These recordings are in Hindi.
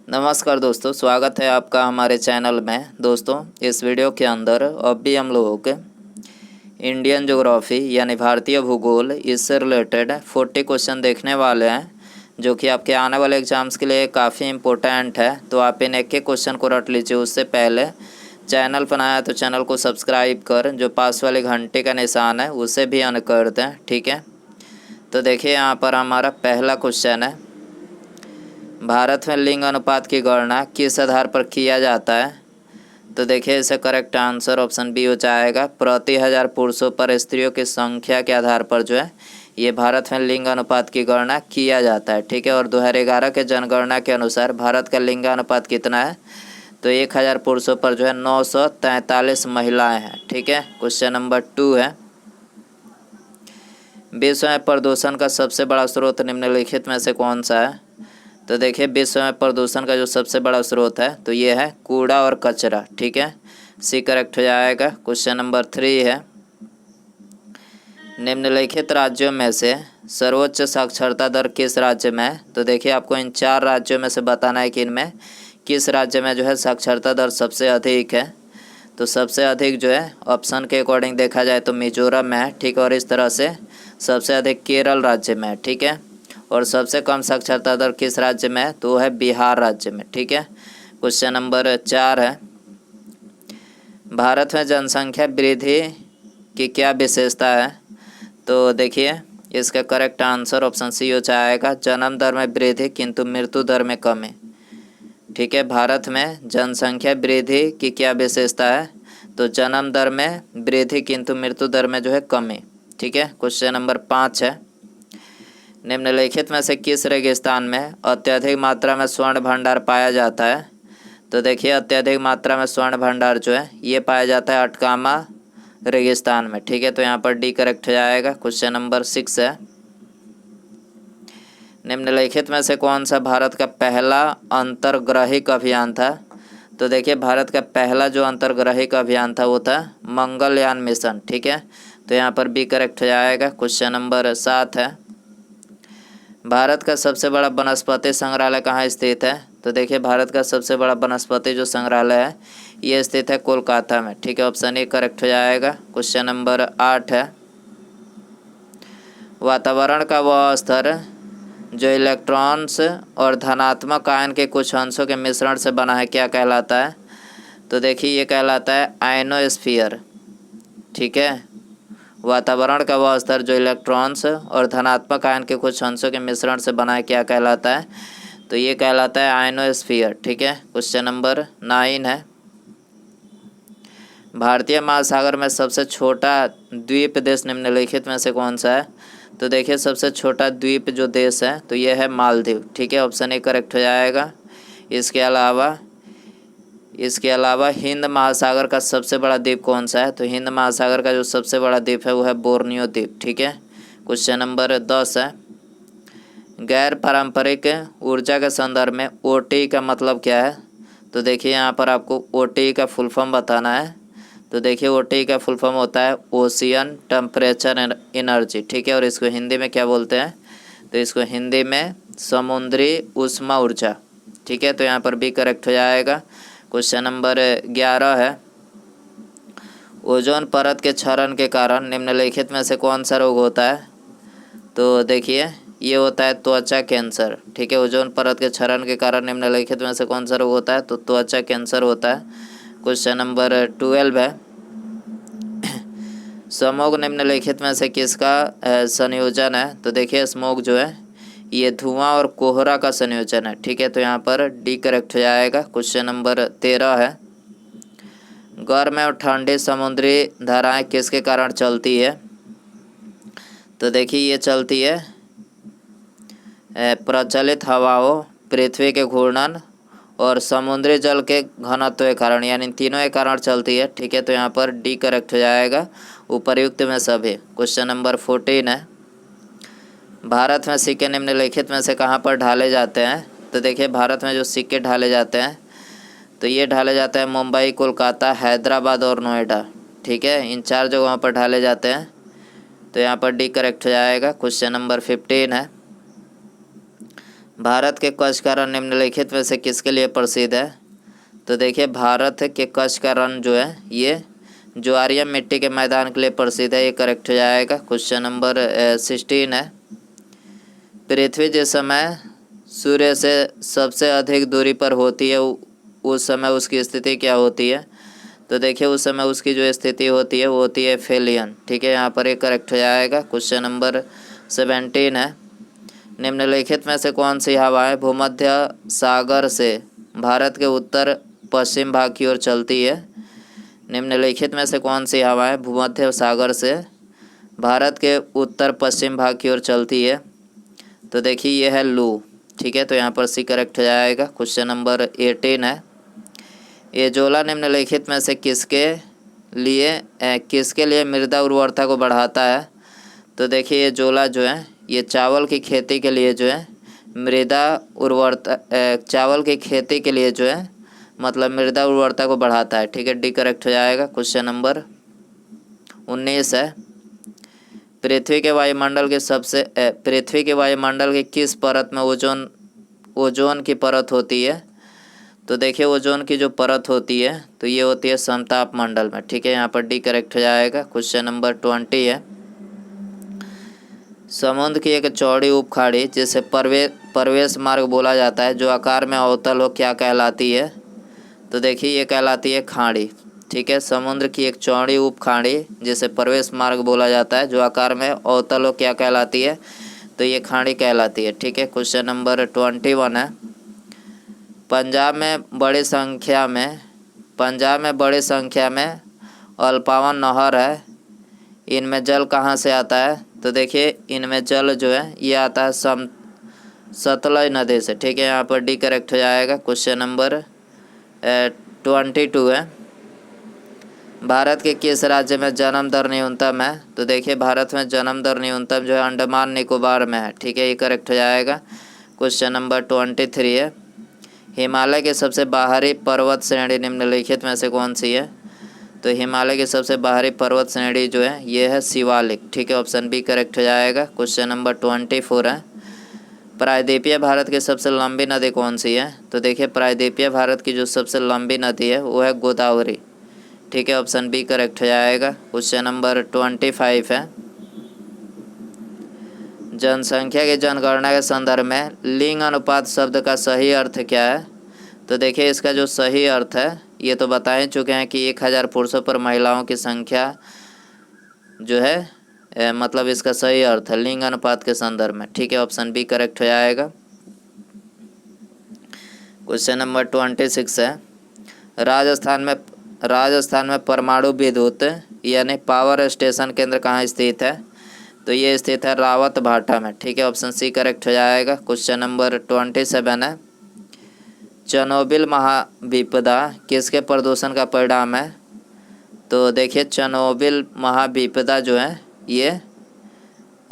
नमस्कार दोस्तों, स्वागत है आपका हमारे चैनल में। दोस्तों, इस वीडियो के अंदर अभी हम लोग इंडियन ज्योग्राफी यानी भारतीय भूगोल इससे रिलेटेड 40 क्वेश्चन देखने वाले हैं, जो कि आपके आने वाले एग्जाम्स के लिए काफ़ी इम्पोर्टेंट है। तो आप इन एक एक क्वेश्चन को रट लीजिए। उससे पहले चैनल पर नया है तो चैनल को सब्सक्राइब कर जो पास वाले घंटे का निशान है उसे भी ऑन कर दें, ठीक है। तो देखिए, यहाँ पर हमारा पहला क्वेश्चन है, भारत में लिंग अनुपात की गणना किस आधार पर किया जाता है। तो देखिए, इसका करेक्ट आंसर ऑप्शन बी हो जाएगा, प्रति 1000 पुरुषों पर स्त्रियों की संख्या के आधार पर जो है ये भारत में लिंग अनुपात की गणना किया जाता है, ठीक है। और 2011 के जनगणना के अनुसार भारत का लिंग अनुपात कितना है, तो 1000 पुरुषों पर जो है 943 महिलाएं हैं, ठीक है। क्वेश्चन नंबर 2 है, विश्व में प्रदूषण का सबसे बड़ा स्रोत निम्नलिखित में से कौन सा है। तो देखिए, विश्व में प्रदूषण का जो सबसे बड़ा स्रोत है तो ये है कूड़ा और कचरा, ठीक है। सी करेक्ट हो जाएगा। क्वेश्चन नंबर 3 है, निम्नलिखित राज्यों में से सर्वोच्च साक्षरता दर किस राज्य में है। तो देखिए, आपको इन 4 राज्यों में से बताना है कि इनमें किस राज्य में जो है साक्षरता दर सबसे अधिक है। तो सबसे अधिक जो है ऑप्शन के अकॉर्डिंग देखा जाए तो मिजोरम में है, ठीक है। और इस तरह से सबसे अधिक केरल राज्य में है, ठीक है। और सबसे कम साक्षरता दर किस राज्य में है, तो वो है बिहार राज्य में, ठीक है। क्वेश्चन नंबर 4 है, भारत में जनसंख्या वृद्धि की क्या विशेषता है। तो देखिए, इसका करेक्ट आंसर ऑप्शन सी हो जाएगा, जन्म दर में वृद्धि किंतु मृत्यु दर में कमी, ठीक है। भारत में जनसंख्या वृद्धि की क्या विशेषता है, तो जन्म दर में वृद्धि किंतु मृत्यु दर में जो है कमी, ठीक है। क्वेश्चन नंबर 5 है, निम्नलिखित में से किस रेगिस्तान में अत्यधिक मात्रा में स्वर्ण भंडार पाया जाता है। तो देखिए, अत्यधिक मात्रा में स्वर्ण भंडार जो है ये पाया जाता है अटकामा रेगिस्तान में, ठीक है। तो यहाँ पर डी करेक्ट हो जाएगा। क्वेश्चन नंबर 6 है, निम्नलिखित में से कौन सा भारत का पहला अंतर्ग्रहिक अभियान था। तो देखिए, भारत का पहला जो अंतर्ग्रहिक अभियान था वो था मंगलयान मिशन, ठीक है। तो यहाँ पर बी करेक्ट हो जाएगा। क्वेश्चन नंबर 7 है, भारत का सबसे बड़ा वनस्पति संग्रहालय कहाँ स्थित है। तो देखिए, भारत का सबसे बड़ा वनस्पति जो संग्रहालय है ये स्थित है कोलकाता में, ठीक है। ऑप्शन ए करेक्ट हो जाएगा। क्वेश्चन नंबर 8 है, वातावरण का वह स्तर जो इलेक्ट्रॉन्स और धनात्मक आयन के कुछ अंशों के मिश्रण से बना है क्या कहलाता है। तो देखिए, ये कहलाता है आयनोस्फीयर, ठीक है। वातावरण का वह स्तर जो इलेक्ट्रॉन्स और धनात्मक आयन के कुछ अंशों के मिश्रण से बना है क्या कहलाता है, तो ये कहलाता है आयनोस्फीयर, ठीक है। क्वेश्चन नंबर 9 है, भारतीय महासागर में सबसे छोटा द्वीप देश निम्नलिखित में से कौन सा है। तो देखिए, सबसे छोटा द्वीप जो देश है तो ये है मालदीव, ठीक है। ऑप्शन ए करेक्ट हो जाएगा। इसके अलावा हिंद महासागर का सबसे बड़ा द्वीप कौन सा है। तो हिंद महासागर का जो सबसे बड़ा द्वीप है वो है बोर्नियो द्वीप, ठीक है। क्वेश्चन नंबर 10 है, गैर पारंपरिक ऊर्जा के संदर्भ में ओटी का मतलब क्या है। तो देखिए, यहाँ पर आपको ओटी का फुल फॉर्म बताना है। तो देखिए, ओटी का फुल फॉर्म होता है ओशियन टेम्परेचर एनर्जी, ठीक है। और इसको हिंदी में क्या बोलते हैं, तो इसको हिंदी में समुद्री ऊष्मा ऊर्जा, ठीक है। तो यहाँ पर भी करेक्ट हो जाएगा। क्वेश्चन नंबर 11 है, ओजोन परत के क्षरण के कारण निम्नलिखित में से कौन सा रोग होता है। तो देखिए, ये होता है त्वचा कैंसर, ठीक है। ओजोन परत के क्षरण के कारण निम्नलिखित में से कौन सा रोग होता है, तो त्वचा कैंसर होता है। क्वेश्चन नंबर 12 है, स्मॉग निम्नलिखित में से किसका संयोजन है। तो देखिए, स्मॉग जो है ये धुआं और कोहरा का संयोजन है, ठीक है। तो यहाँ पर डी करेक्ट हो जाएगा। क्वेश्चन नंबर 13 है, गर्म और ठंडी समुद्री धाराएं किसके कारण चलती है। तो देखिए, ये चलती है प्रचलित हवाओं, पृथ्वी के घूर्णन और समुद्री जल के घनत्व के कारण, यानी तीनों के कारण चलती है, ठीक है। तो यहाँ पर डी करेक्ट हो जाएगा, उपर्युक्त में सभी। क्वेश्चन नंबर 14 है, भारत में सिक्के निम्नलिखित में से कहाँ पर ढाले जाते हैं। तो देखिए, भारत में जो सिक्के ढाले जाते हैं तो ये ढाले जाते हैं मुंबई, कोलकाता, हैदराबाद और नोएडा, ठीक है। इन 4 जगहों पर ढाले जाते हैं। तो यहाँ पर डी करेक्ट हो जाएगा। क्वेश्चन नंबर 15 है, भारत के कच्छ का रण निम्नलिखित में से किसके लिए प्रसिद्ध है? तो देखिए भारत के कच्छ का रण जो है ये ज्वारीय मिट्टी के मैदान के लिए प्रसिद्ध है। ये करेक्ट हो जाएगा। क्वेश्चन नंबर 16 है। पृथ्वी जिस समय सूर्य से सबसे अधिक दूरी पर होती है उस समय उसकी स्थिति क्या होती है? तो देखिए उस समय उसकी जो स्थिति होती है वो होती है फेलियन। ठीक है, यहाँ पर ये करेक्ट हो जाएगा। क्वेश्चन नंबर 17 है। निम्नलिखित में से कौन सी हवाएं भूमध्य सागर से भारत के उत्तर पश्चिम भाग की ओर चलती है? निम्नलिखित में से कौन सी हवाएं भूमध्य सागर से भारत के उत्तर पश्चिम भाग की ओर चलती है? तो देखिए ये है लू। ठीक है, तो यहाँ पर सी करेक्ट हो जाएगा। क्वेश्चन नंबर 18 है। ये जोला निम्नलिखित में से किसके लिए मृदा उर्वरता को बढ़ाता है? तो देखिए ये जोला जो है ये चावल की खेती के लिए जो है मृदा उर्वरता मतलब मृदा उर्वरता को बढ़ाता है। ठीक है, डी करेक्ट हो जाएगा। क्वेश्चन नंबर 19 है। पृथ्वी के वायुमंडल के किस परत में ओजोन की परत होती है? तो देखिए ओजोन की जो परत होती है तो ये होती है समताप मंडल में। ठीक है, यहाँ पर डी करेक्ट हो जाएगा। क्वेश्चन नंबर 20 है। समुद्र की एक चौड़ी उपखाड़ी जिसे प्रवेश मार्ग बोला जाता है जो आकार में अवतल हो क्या कहलाती है? तो देखिए ये कहलाती है खाड़ी। ठीक है, समुद्र की एक चौड़ी उपखाड़ी जिसे प्रवेश मार्ग बोला जाता है जो आकार में अवतल हो क्या कहलाती है? तो ये खाड़ी कहलाती है। ठीक है, क्वेश्चन नंबर 21 है। पंजाब में बड़ी संख्या में अल्पावन नहर है। इनमें जल कहाँ से आता है? तो देखिए इनमें जल जो है ये आता है सतलज नदी से। ठीक है, यहाँ पर डी करेक्ट हो जाएगा। क्वेश्चन नंबर 22 है। भारत के किस राज्य में जन्म दर न्यूनतम है? तो देखिए भारत में जन्म दर न्यूनतम जो है अंडमान निकोबार में है। ठीक है, ये करेक्ट हो जाएगा। क्वेश्चन नंबर 23 है। हिमालय के सबसे बाहरी पर्वत श्रेणी निम्नलिखित में से कौन सी है? तो हिमालय की सबसे बाहरी पर्वत श्रेणी जो है ये है शिवालिक। ठीक है, ऑप्शन बी करेक्ट हो जाएगा। क्वेश्चन नंबर 24 है। प्रायद्वीपीय भारत की सबसे लंबी नदी कौन सी है? तो देखिए प्रायद्वीपीय भारत की जो सबसे लंबी नदी है वो है गोदावरी। ठीक है, ऑप्शन बी करेक्ट हो जाएगा। क्वेश्चन नंबर 25 है। जनसंख्या की जनगणना के संदर्भ में लिंग अनुपात शब्द का सही अर्थ क्या है? तो देखिए इसका जो सही अर्थ है ये तो बता ही चुके हैं कि 1000 पुरुषों पर महिलाओं की संख्या जो है मतलब इसका सही अर्थ है लिंग अनुपात के संदर्भ में। ठीक है, ऑप्शन बी करेक्ट हो जाएगा। क्वेश्चन नंबर 26 है। राजस्थान में परमाणु विद्युत यानी पावर स्टेशन केंद्र कहाँ स्थित है? तो ये स्थित है रावत भाटा में। ठीक है, ऑप्शन सी करेक्ट हो जाएगा। क्वेश्चन नंबर 27 है। चेरनोबिल महाविपदा किसके प्रदूषण का परिणाम है? तो देखिए चेरनोबिल महाविपदा जो है ये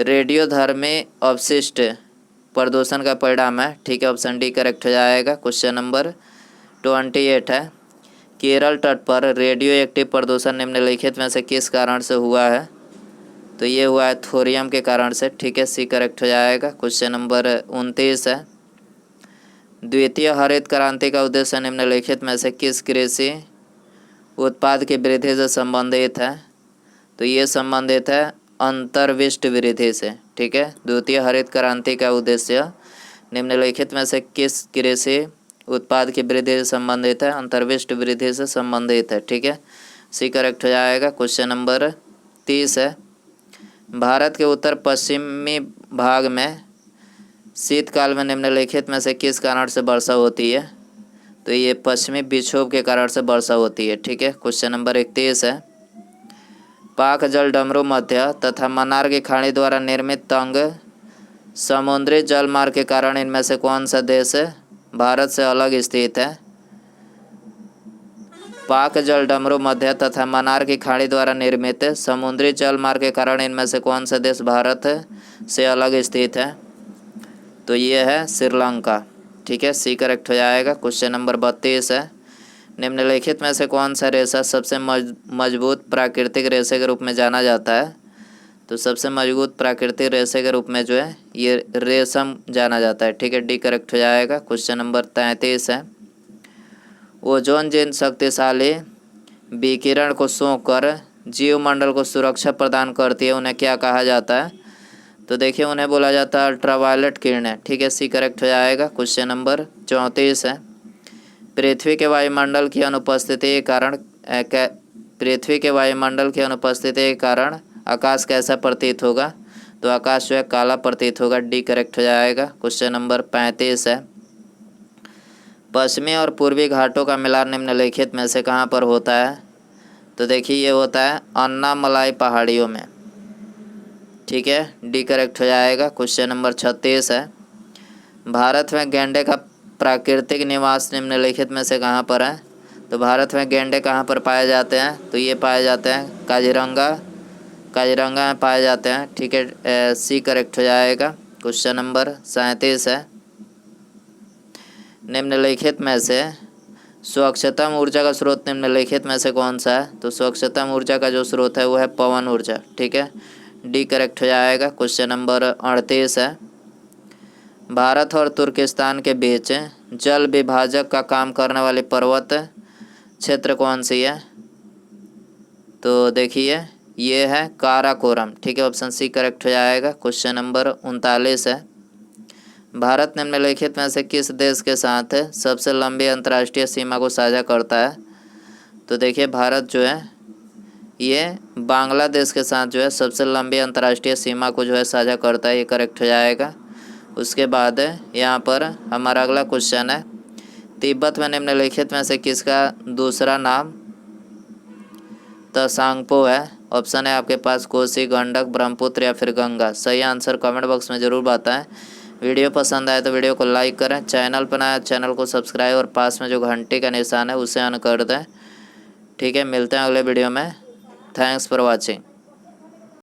रेडियोधर्मी अपशिष्ट प्रदूषण का परिणाम है। ठीक है, ऑप्शन डी करेक्ट हो जाएगा। क्वेश्चन नंबर 28 है। केरल तट पर रेडियो एक्टिव प्रदूषण निम्नलिखित में से किस कारण से हुआ है? तो ये हुआ है थोरियम के कारण से। ठीक है, सी करेक्ट हो जाएगा। क्वेश्चन नंबर 29 है। द्वितीय हरित क्रांति का उद्देश्य निम्नलिखित में से किस कृषि उत्पाद की वृद्धि से संबंधित है? तो ये संबंधित है अंतर्विष्ट वृद्धि से। ठीक है, द्वितीय हरित क्रांति का उद्देश्य निम्नलिखित में से किस कृषि उत्पाद की वृद्धि से संबंधित है? अंतर्विष्ट वृद्धि से संबंधित है। ठीक है, सी करेक्ट हो जाएगा। क्वेश्चन नंबर 30 है। भारत के उत्तर पश्चिमी भाग में शीतकाल में निम्नलिखित में से किस कारण से वर्षा होती है? तो ये पश्चिमी विक्षोभ के कारण से वर्षा होती है। ठीक है, क्वेश्चन नंबर 31 है। पाक जल डमरू मध्य तथा मन्नार की खाड़ी द्वारा निर्मित तंग समुद्री जलमार्ग के कारण इनमें से कौन सा देश भारत से अलग स्थित है? पाक जल डमरू मध्य तथा मन्नार की खाड़ी द्वारा निर्मित समुद्री जलमार्ग के कारण इनमें से कौन सा देश भारत से अलग स्थित है? तो ये है श्रीलंका। ठीक है, सी करेक्ट हो जाएगा। क्वेश्चन नंबर 32 है। निम्नलिखित में से कौन सा रेशा सबसे मजबूत प्राकृतिक रेशे के रूप में जाना जाता है? तो सबसे मजबूत प्राकृतिक रेशे के रूप में जो है ये रेशम जाना जाता है। ठीक है, डी करेक्ट हो जाएगा। क्वेश्चन नंबर 33 है, ओजोन जिन शक्तिशाली विकिरण को सोखकर जीवमंडल को सुरक्षा प्रदान करती है उन्हें क्या कहा जाता है? तो देखिए उन्हें बोला जाता है अल्ट्रावायलेट किरणें। ठीक है, सी करेक्ट हो जाएगा। क्वेश्चन नंबर 34 है, पृथ्वी के वायुमंडल की अनुपस्थिति के कारण पृथ्वी के वायुमंडल की अनुपस्थिति के कारण आकाश कैसा प्रतीत होगा? तो आकाश जो है काला प्रतीत होगा। डी करेक्ट हो जाएगा। क्वेश्चन नंबर 35 है, पश्चिमी और पूर्वी घाटों का मिलान निम्नलिखित में से कहाँ पर होता है? तो देखिए ये होता है अन्नामलाई पहाड़ियों में। ठीक है, डी करेक्ट हो जाएगा। क्वेश्चन नंबर 36 है, भारत में गैंडे का प्राकृतिक निवास निम्नलिखित में से कहाँ पर है? तो भारत में गैंडे कहाँ पर पाए जाते हैं? तो ये पाए जाते हैं काजीरंगा में पाए जाते हैं। ठीक है, सी करेक्ट हो जाएगा। क्वेश्चन नंबर 37 है, निम्नलिखित में से स्वच्छतम ऊर्जा का स्रोत निम्नलिखित में से कौन सा है? तो स्वच्छतम ऊर्जा का जो स्रोत है वो है पवन ऊर्जा। ठीक है, डी करेक्ट हो जाएगा। क्वेश्चन नंबर 38 है, भारत और तुर्किस्तान के बीच जल विभाजक का काम करने वाली पर्वत क्षेत्र कौन सी है? तो देखिए ये है काराकोरम। ठीक है, ऑप्शन सी करेक्ट हो जाएगा। क्वेश्चन नंबर 39 है, भारत निम्नलिखित में से किस देश के साथ सबसे लंबी अंतर्राष्ट्रीय सीमा को साझा करता है? तो देखिए भारत जो है ये बांग्लादेश के साथ जो है सबसे लंबी अंतर्राष्ट्रीय सीमा को जो है साझा करता है। ये करेक्ट हो जाएगा। उसके बाद यहाँ पर हमारा अगला क्वेश्चन है, तिब्बत में निम्नलिखित में से किसका दूसरा नाम त्सांगपो है? ऑप्शन है आपके पास कोसी, गंडक, ब्रह्मपुत्र या फिर गंगा। सही आंसर कमेंट बॉक्स में ज़रूर बताएं। वीडियो पसंद आए तो वीडियो को लाइक करें, चैनल पर नया चैनल को सब्सक्राइब और पास में जो घंटी का निशान है उसे ऑन कर दें। ठीक है, मिलते हैं अगले वीडियो में। Thanks for watching.